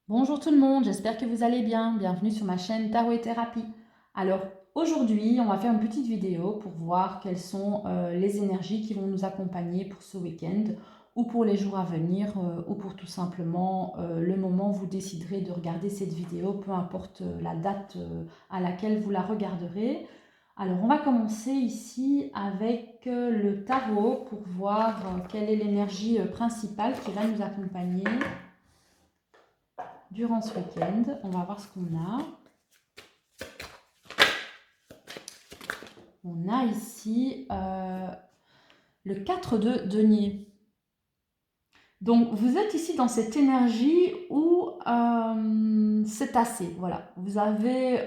Bonjour tout le monde, j'espère que vous allez bien. Bienvenue sur ma chaîne Tarot et Thérapie. Alors aujourd'hui, on va faire une petite vidéo pour voir quelles sont les énergies qui vont nous accompagner pour ce week-end ou pour les jours à venir ou pour tout simplement le moment où vous déciderez de regarder cette vidéo, peu importe la date à laquelle vous la regarderez. Alors on va commencer ici avec le tarot pour voir quelle est l'énergie principale qui va nous accompagner durant ce week-end. On va voir ce qu'on a. On a ici le 4 de denier. Donc, vous êtes ici dans cette énergie où c'est assez. Voilà, vous avez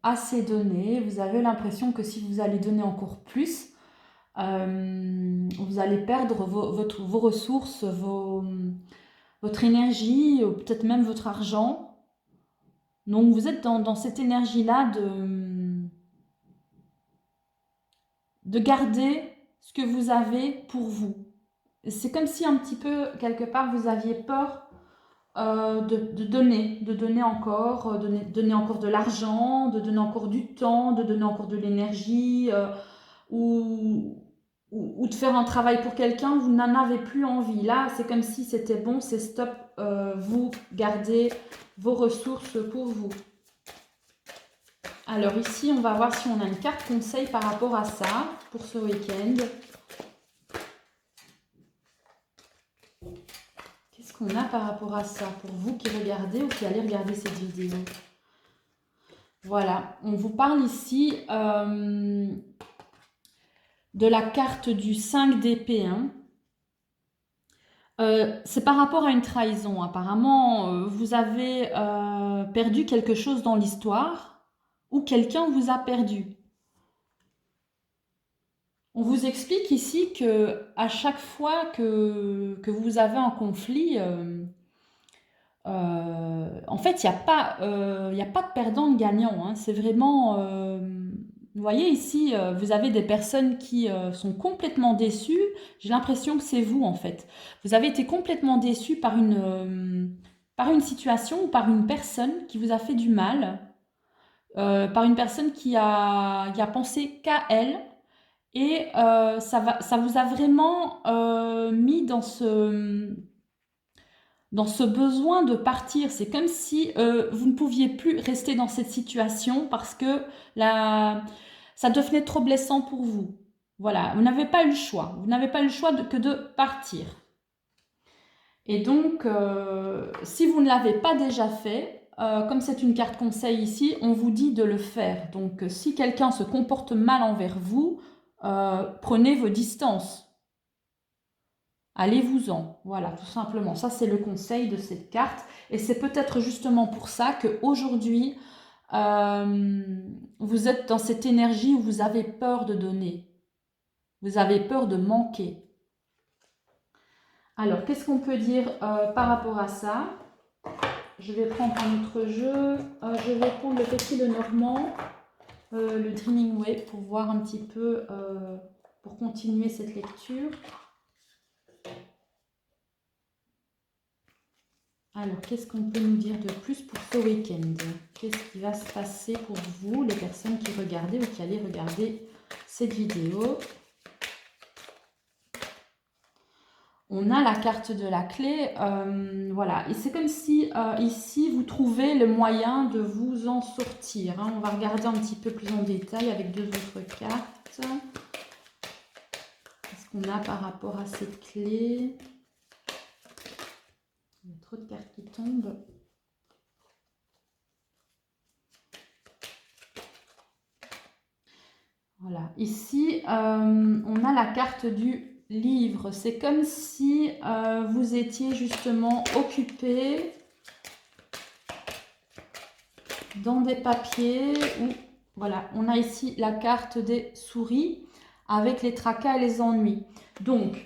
assez donné. Vous avez l'impression que si vous allez donner encore plus, vous allez perdre vos ressources, votre énergie, peut-être même votre argent. Donc, vous êtes dans cette énergie-là de garder ce que vous avez pour vous. C'est comme si un petit peu, quelque part, vous aviez peur de donner encore, donner encore de l'argent, de donner encore du temps, de donner encore de l'énergie, ou, ou de faire un travail pour quelqu'un, vous n'en avez plus envie. Là, c'est comme si c'était bon, c'est stop, vous gardez vos ressources pour vous. Alors ici, on va voir si on a une carte conseil par rapport à ça pour ce week-end. Qu'est-ce qu'on a par rapport à ça pour vous qui regardez ou qui allez regarder cette vidéo? Voilà, on vous parle ici de la carte du 5 d'épée. C'est par rapport à une trahison. Apparemment, vous avez perdu quelque chose dans l'histoire ou quelqu'un vous a perdu. On vous explique ici que à chaque fois que vous avez un conflit, en fait, il y a pas de perdant, de gagnant. C'est vraiment, vous voyez ici, vous avez des personnes qui sont complètement déçues. J'ai l'impression que c'est vous, en fait. Vous avez été complètement déçu par une situation ou par une personne qui vous a fait du mal, par une personne qui a pensé qu'à elle. Et ça vous a vraiment mis dans ce besoin de partir. C'est comme si vous ne pouviez plus rester dans cette situation parce que ça devenait trop blessant pour vous. Voilà, vous n'avez pas eu le choix. Vous n'avez pas eu le choix que de partir. Et donc, si vous ne l'avez pas déjà fait, comme c'est une carte conseil ici, on vous dit de le faire. Donc, si quelqu'un se comporte mal envers vous, prenez vos distances. Allez-vous-en, voilà, tout simplement. Ça, c'est le conseil de cette carte. Et c'est peut-être justement pour ça qu'aujourd'hui, vous êtes dans cette énergie où vous avez peur de donner. Vous avez peur de manquer. Alors, qu'est-ce qu'on peut dire par rapport à ça? Je vais prendre un autre jeu. Je vais prendre le Petit Lenormand, le Dreaming Way, pour voir un petit peu, pour continuer cette lecture. Alors, qu'est-ce qu'on peut nous dire de plus pour ce week-end? Qu'est-ce qui va se passer pour vous, les personnes qui regardaient ou qui allaient regarder cette vidéo? On a la carte de la clé, voilà. Et c'est comme si ici, vous trouvez le moyen de vous en sortir. On va regarder un petit peu plus en détail avec deux autres cartes. Qu'est-ce qu'on a par rapport à cette clé? Il y a trop de cartes qui tombent. Voilà, ici, on a la carte du livre. C'est comme si vous étiez justement occupé dans des papiers. Voilà, on a ici la carte des souris avec les tracas et les ennuis. Donc,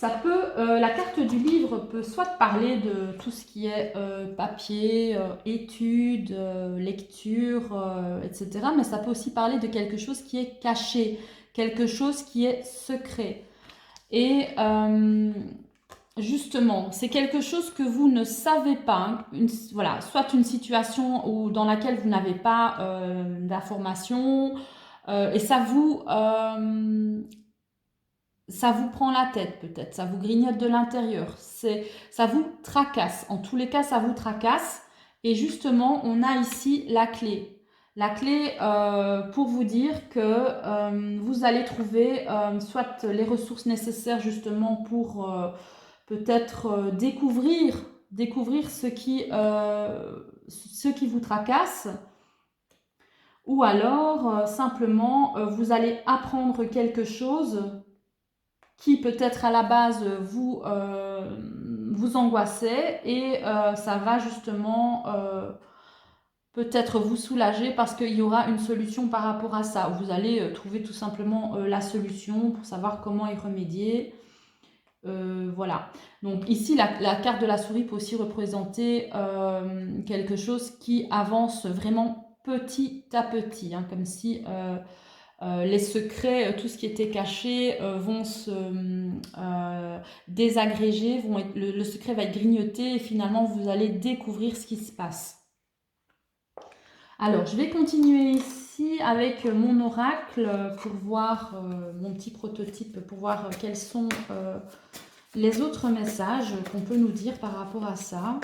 la carte du livre peut soit parler de tout ce qui est papier, études, lecture, etc. Mais ça peut aussi parler de quelque chose qui est caché, quelque chose qui est secret. Et justement, c'est quelque chose que vous ne savez pas, hein, voilà, soit une situation dans laquelle vous n'avez pas d'informations, et ça vous prend la tête peut-être, ça vous grignote de l'intérieur, ça vous tracasse. En tous les cas, ça vous tracasse. Et justement, on a ici la clé. La clé pour vous dire que vous allez trouver soit les ressources nécessaires justement pour peut-être découvrir ce qui vous tracasse, ou alors simplement vous allez apprendre quelque chose qui peut-être à la base vous angoissait, et ça va justement peut-être vous soulager parce qu'il y aura une solution par rapport à ça. Vous allez trouver tout simplement la solution pour savoir comment y remédier. Voilà. Donc ici, la carte de la souris peut aussi représenter quelque chose qui avance vraiment petit à petit, hein, comme si les secrets, tout ce qui était caché, vont se désagréger, le secret va être grignoté et finalement vous allez découvrir ce qui se passe. Alors, je vais continuer ici avec mon oracle pour voir mon petit prototype, pour voir quels sont les autres messages qu'on peut nous dire par rapport à ça.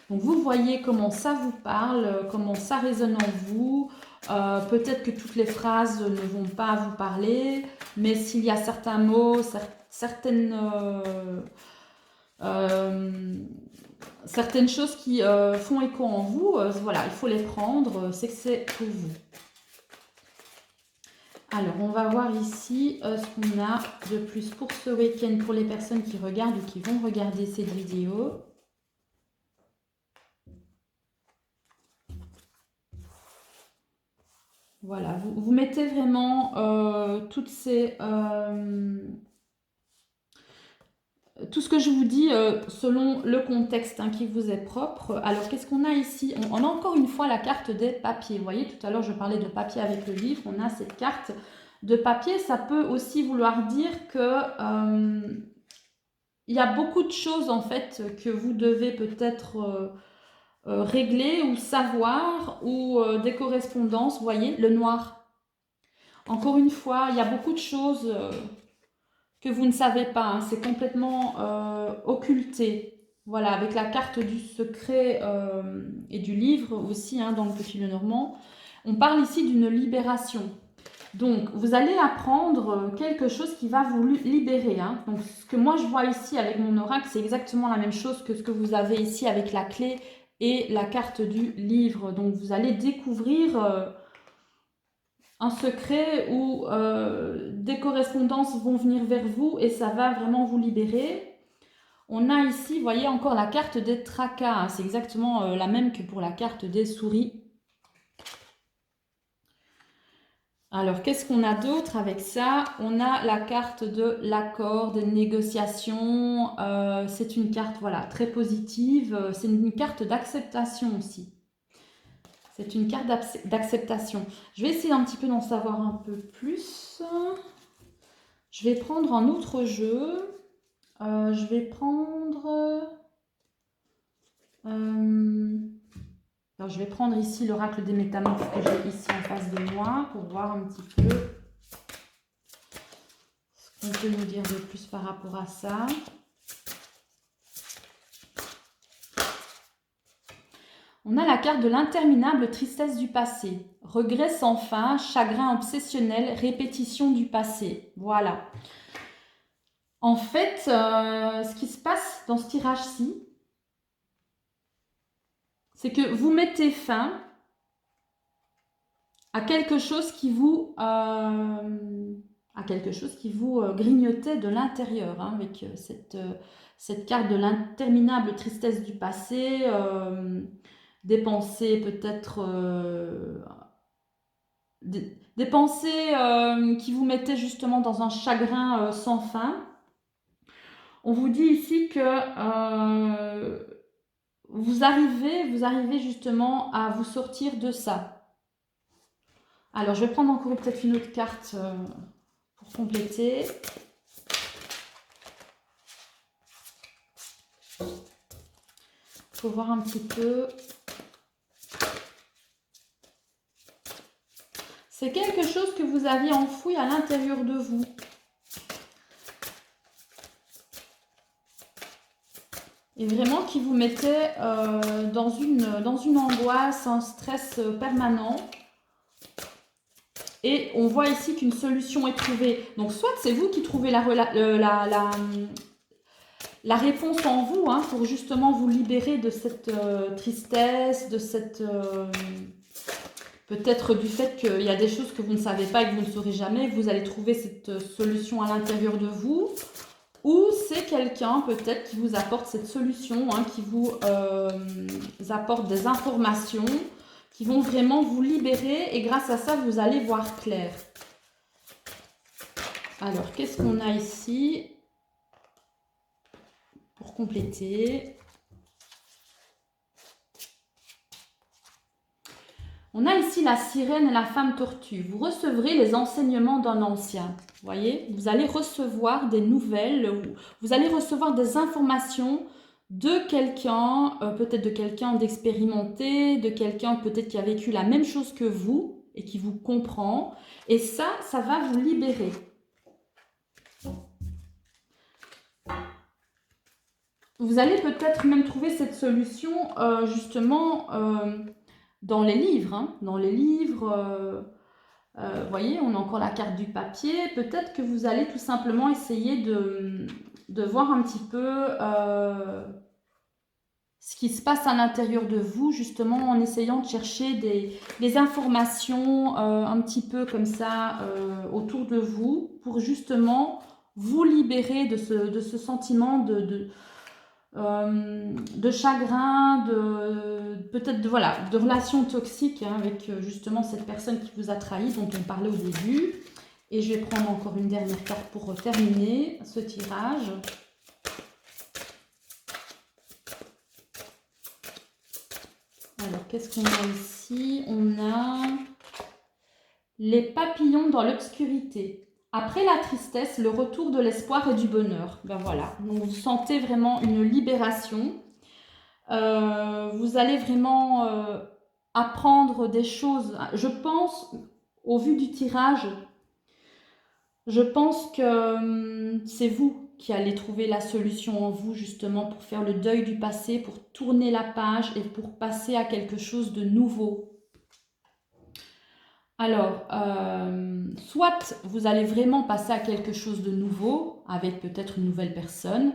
Donc, vous voyez comment ça vous parle, comment ça résonne en vous. Peut-être que toutes les phrases ne vont pas vous parler, mais s'il y a certains mots, certaines choses qui font écho en vous, voilà, il faut les prendre, c'est que c'est pour vous. Alors, on va voir ici ce qu'on a de plus pour ce week-end pour les personnes qui regardent ou qui vont regarder cette vidéo. Voilà, vous mettez vraiment toutes ces... tout ce que je vous dis selon le contexte qui vous est propre. Alors, qu'est-ce qu'on a ici? On a encore une fois la carte des papiers. Vous voyez, tout à l'heure, je parlais de papier avec le livre. On a cette carte de papier. Ça peut aussi vouloir dire que il y a beaucoup de choses, en fait, que vous devez peut-être régler ou savoir, ou des correspondances. Vous voyez, le noir. Encore une fois, il y a beaucoup de choses que vous ne savez pas, hein, c'est complètement occulté. Voilà, avec la carte du secret et du livre aussi, hein, dans le Petit Lenormand, on parle ici d'une libération. Donc, vous allez apprendre quelque chose qui va vous libérer. Hein. Donc, ce que moi je vois ici avec mon oracle, c'est exactement la même chose que ce que vous avez ici avec la clé et la carte du livre. Donc, vous allez découvrir un secret où des correspondances vont venir vers vous et ça va vraiment vous libérer. On a ici, vous voyez, encore la carte des tracas. Hein, c'est exactement la même que pour la carte des souris. Alors, qu'est-ce qu'on a d'autre avec ça? On a la carte de l'accord, des négociations. C'est une carte, voilà, très positive. C'est une carte d'acceptation aussi. C'est une carte d'acceptation. Je vais essayer un petit peu d'en savoir un peu plus. Je vais prendre un autre jeu. Je vais prendre... alors, je vais prendre ici l'oracle des métamorphes que j'ai ici en face de moi pour voir un petit peu ce qu'on peut nous dire de plus par rapport à ça. On a la carte de l'interminable tristesse du passé. Regret sans fin, chagrin obsessionnel, répétition du passé. Voilà. En fait, ce qui se passe dans ce tirage-ci, c'est que vous mettez fin à quelque chose qui vous, grignotait de l'intérieur, hein, avec cette carte de l'interminable tristesse du passé, des pensées peut-être... des pensées qui vous mettaient justement dans un chagrin sans fin. On vous dit ici que vous arrivez justement à vous sortir de ça. Alors, je vais prendre encore peut-être une autre carte pour compléter. faut voir un petit peu. C'est quelque chose que vous aviez enfoui à l'intérieur de vous. Et vraiment qui vous mettait dans une angoisse, un stress permanent. Et on voit ici qu'une solution est trouvée. Donc soit c'est vous qui trouvez la réponse en vous, hein, pour justement vous libérer de cette tristesse, de cette... peut-être du fait qu'il y a des choses que vous ne savez pas et que vous ne saurez jamais. Vous allez trouver cette solution à l'intérieur de vous. Ou c'est quelqu'un peut-être qui vous apporte cette solution, hein, qui vous apporte des informations qui vont vraiment vous libérer et grâce à ça, vous allez voir clair. Alors, qu'est-ce qu'on a ici pour compléter? On a ici la sirène et la femme tortue. Vous recevrez les enseignements d'un ancien. Vous voyez, vous allez recevoir des nouvelles, vous allez recevoir des informations de quelqu'un, peut-être de quelqu'un d'expérimenté, de quelqu'un peut-être qui a vécu la même chose que vous et qui vous comprend. Et ça va vous libérer. Vous allez peut-être même trouver cette solution justement dans les livres. Hein, dans les livres, vous voyez, on a encore la carte du papier. Peut-être que vous allez tout simplement essayer de voir un petit peu ce qui se passe à l'intérieur de vous, justement en essayant de chercher des informations un petit peu comme ça autour de vous pour justement vous libérer de ce sentiment de chagrin, peut-être voilà, de relations toxiques hein, avec justement cette personne qui vous a trahi, dont on parlait au début. Et je vais prendre encore une dernière carte pour terminer ce tirage. Alors, qu'est-ce qu'on a ici? On a les papillons dans l'obscurité. Après la tristesse, le retour de l'espoir et du bonheur. Ben voilà, donc vous sentez vraiment une libération. Vous allez vraiment apprendre des choses. Je pense, au vu du tirage, je pense que c'est vous qui allez trouver la solution en vous, justement, pour faire le deuil du passé, pour tourner la page et pour passer à quelque chose de nouveau. Alors, soit vous allez vraiment passer à quelque chose de nouveau, avec peut-être une nouvelle personne,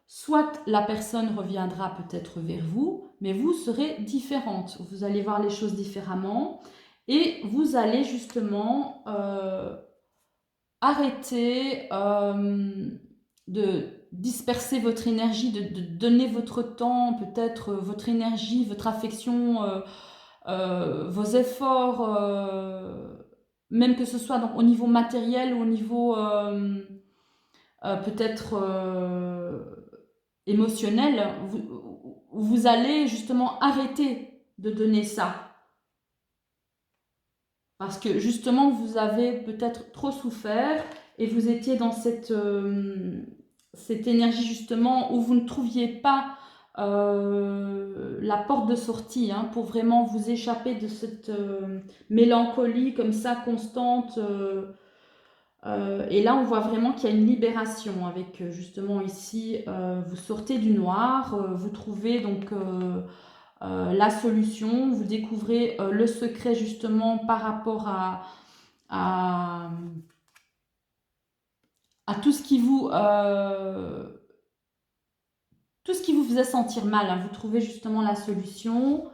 soit la personne reviendra peut-être vers vous, mais vous serez différente. Vous allez voir les choses différemment et vous allez justement arrêter de disperser votre énergie, de donner votre temps, peut-être votre énergie, votre affection, vos efforts, même que ce soit donc, au niveau matériel ou au niveau peut-être émotionnel, vous allez justement arrêter de donner ça. Parce que justement, vous avez peut-être trop souffert et vous étiez dans cette énergie justement où vous ne trouviez pas la porte de sortie hein, pour vraiment vous échapper de cette mélancolie comme ça constante. Et là, on voit vraiment qu'il y a une libération avec justement ici, vous sortez du noir, vous trouvez donc la solution, vous découvrez le secret justement par rapport à tout ce qui vous faisait sentir mal, hein. Vous trouvez justement la solution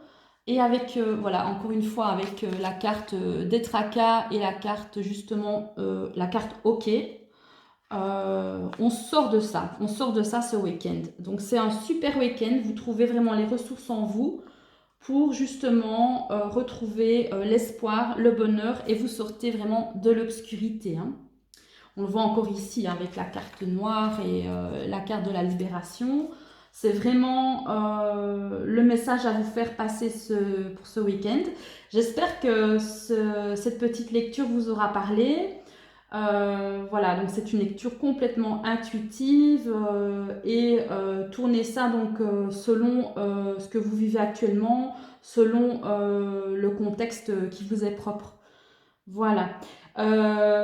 et avec, voilà, encore une fois, avec la carte des tracas et la carte justement, la carte OK, on sort de ça ce week-end. Donc c'est un super week-end, vous trouvez vraiment les ressources en vous pour justement retrouver l'espoir, le bonheur et vous sortez vraiment de l'obscurité. Hein. On le voit encore ici hein, avec la carte noire et la carte de la libération. C'est vraiment le message à vous faire passer pour ce week-end. J'espère que cette petite lecture vous aura parlé. Voilà, donc c'est une lecture complètement intuitive et tournez ça donc selon ce que vous vivez actuellement, selon le contexte qui vous est propre. Voilà.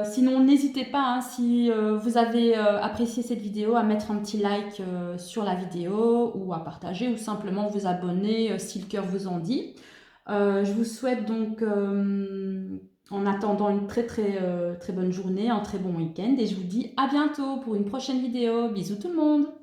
Sinon, n'hésitez pas, hein, si vous avez apprécié cette vidéo, à mettre un petit like sur la vidéo ou à partager ou simplement vous abonner si le cœur vous en dit. Je vous souhaite donc, en attendant, une très bonne journée, un très bon week-end et je vous dis à bientôt pour une prochaine vidéo. Bisous tout le monde!